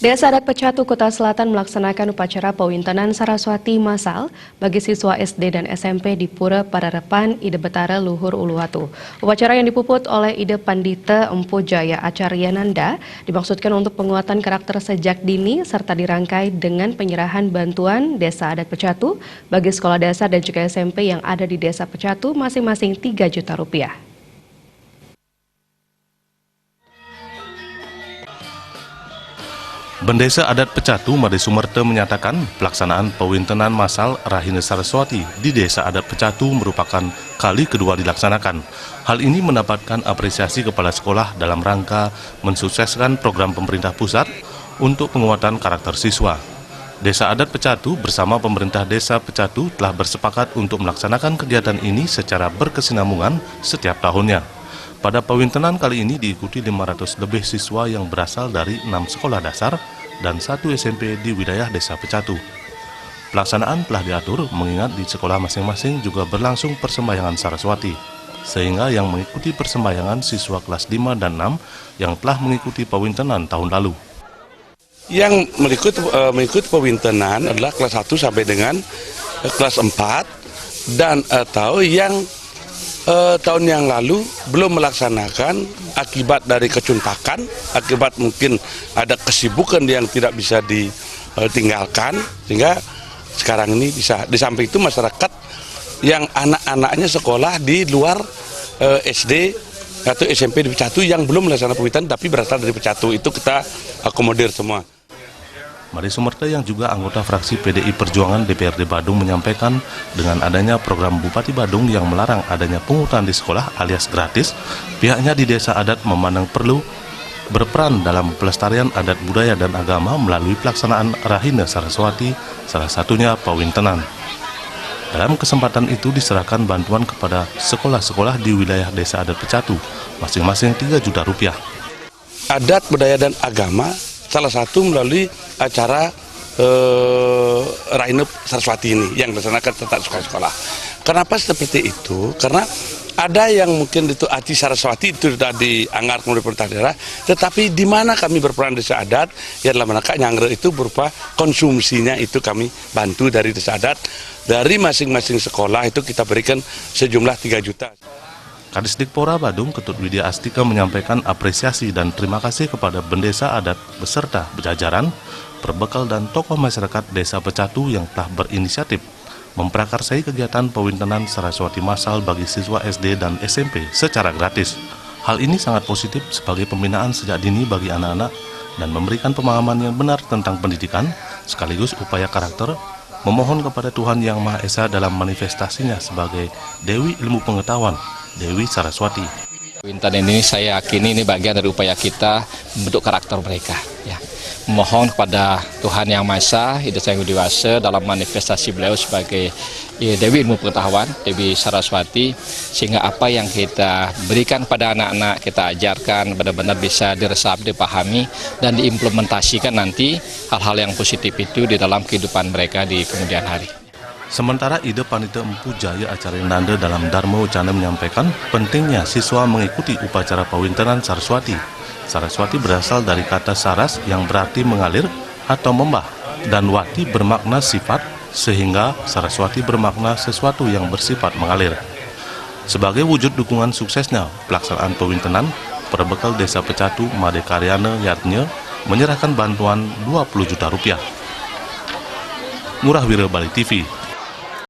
Desa Adat Pecatu, Kuta Selatan melaksanakan upacara Pawintenan Saraswati Massal bagi siswa SD dan SMP di Pura Pararepan, Ide Betara, Luhur Uluwatu. Upacara yang dipuput oleh Ide Pandita Empu Jaya Acaryananda dimaksudkan untuk penguatan karakter sejak dini serta dirangkai dengan penyerahan bantuan Desa Adat Pecatu bagi sekolah dasar dan juga SMP yang ada di Desa Pecatu masing-masing Rp3 juta. Bendesa Adat Pecatu Made Sumerte menyatakan pelaksanaan Pawintenan Massal Rahina Saraswati di Desa Adat Pecatu merupakan kali kedua dilaksanakan. Hal ini mendapatkan apresiasi kepala sekolah dalam rangka mensukseskan program pemerintah pusat untuk penguatan karakter siswa. Desa Adat Pecatu bersama pemerintah Desa Pecatu telah bersepakat untuk melaksanakan kegiatan ini secara berkesinambungan setiap tahunnya. Pada Pawintenan kali ini diikuti 500 lebih siswa yang berasal dari 6 sekolah dasar dan 1 SMP di wilayah Desa Pecatu. Pelaksanaan telah diatur mengingat di sekolah masing-masing juga berlangsung persembahyangan Saraswati, sehingga yang mengikuti persembahyangan siswa kelas 5 dan 6 yang telah mengikuti Pawintenan tahun lalu. Yang mengikuti Pawintenan adalah kelas 1 sampai dengan kelas 4 dan atau yang tahun yang lalu belum melaksanakan akibat dari kecuntakan, akibat mungkin ada kesibukan yang tidak bisa ditinggalkan, sehingga sekarang ini bisa. Di samping itu masyarakat yang anak-anaknya sekolah di luar SD atau SMP di Pecatu yang belum melaksanakan Pawintenan tapi berasal dari Pecatu, itu kita akomodir semua. Made Sumerte yang juga anggota fraksi PDI Perjuangan DPRD Badung menyampaikan dengan adanya program Bupati Badung yang melarang adanya pungutan di sekolah alias gratis, pihaknya di Desa Adat memandang perlu berperan dalam pelestarian adat budaya dan agama melalui pelaksanaan Rahina Saraswati, salah satunya Pawintenan. Dalam kesempatan itu diserahkan bantuan kepada sekolah-sekolah di wilayah Desa Adat Pecatu, masing-masing Rp3 juta. Adat, budaya, dan agama salah satu melalui acara Rahina Saraswati ini yang dilaksanakan tentang sekolah-sekolah. Kenapa seperti itu? Karena ada yang mungkin itu Aci Saraswati itu sudah dianggarkan oleh pemerintah daerah, tetapi di mana kami berperan Desa Adat, ya dalam rangka nyangre itu berupa konsumsinya itu kami bantu dari Desa Adat. Dari masing-masing sekolah itu kita berikan sejumlah 3 juta. Kadisdikpora Badung Ketut Widya Astika menyampaikan apresiasi dan terima kasih kepada Bendesa Adat beserta jajaran, perbekal dan tokoh masyarakat Desa Pecatu yang telah berinisiatif memprakarsai kegiatan Pawintenan Saraswati Massal bagi siswa SD dan SMP secara gratis. Hal ini sangat positif sebagai pembinaan sejak dini bagi anak-anak dan memberikan pemahaman yang benar tentang pendidikan, sekaligus upaya karakter, memohon kepada Tuhan Yang Maha Esa dalam manifestasinya sebagai Dewi Ilmu Pengetahuan, Dewi Saraswati. Pawintenan ini saya yakini ini bagian dari upaya kita membentuk karakter mereka. Ya. Mohon kepada Tuhan Yang Maha Esa, Ida Sang Hyang Dewasa dalam manifestasi beliau sebagai Dewi Ilmu Pengetahuan, Dewi Saraswati, sehingga apa yang kita berikan pada anak-anak, kita ajarkan benar-benar bisa diresapi, dipahami, dan diimplementasikan nanti hal-hal yang positif itu di dalam kehidupan mereka di kemudian hari. Sementara Ide Pandita Empu Jaya Acaryananda dalam Dharma Wacana menyampaikan pentingnya siswa mengikuti upacara Pawintenan Saraswati. Saraswati berasal dari kata saras yang berarti mengalir atau membah, dan wati bermakna sifat, sehingga Saraswati bermakna sesuatu yang bersifat mengalir. Sebagai wujud dukungan suksesnya pelaksanaan Pawintenan, perbekal Desa Pecatu Made Karyana Yatnya menyerahkan bantuan Rp20 juta. Ngurah Wira, Bali TV.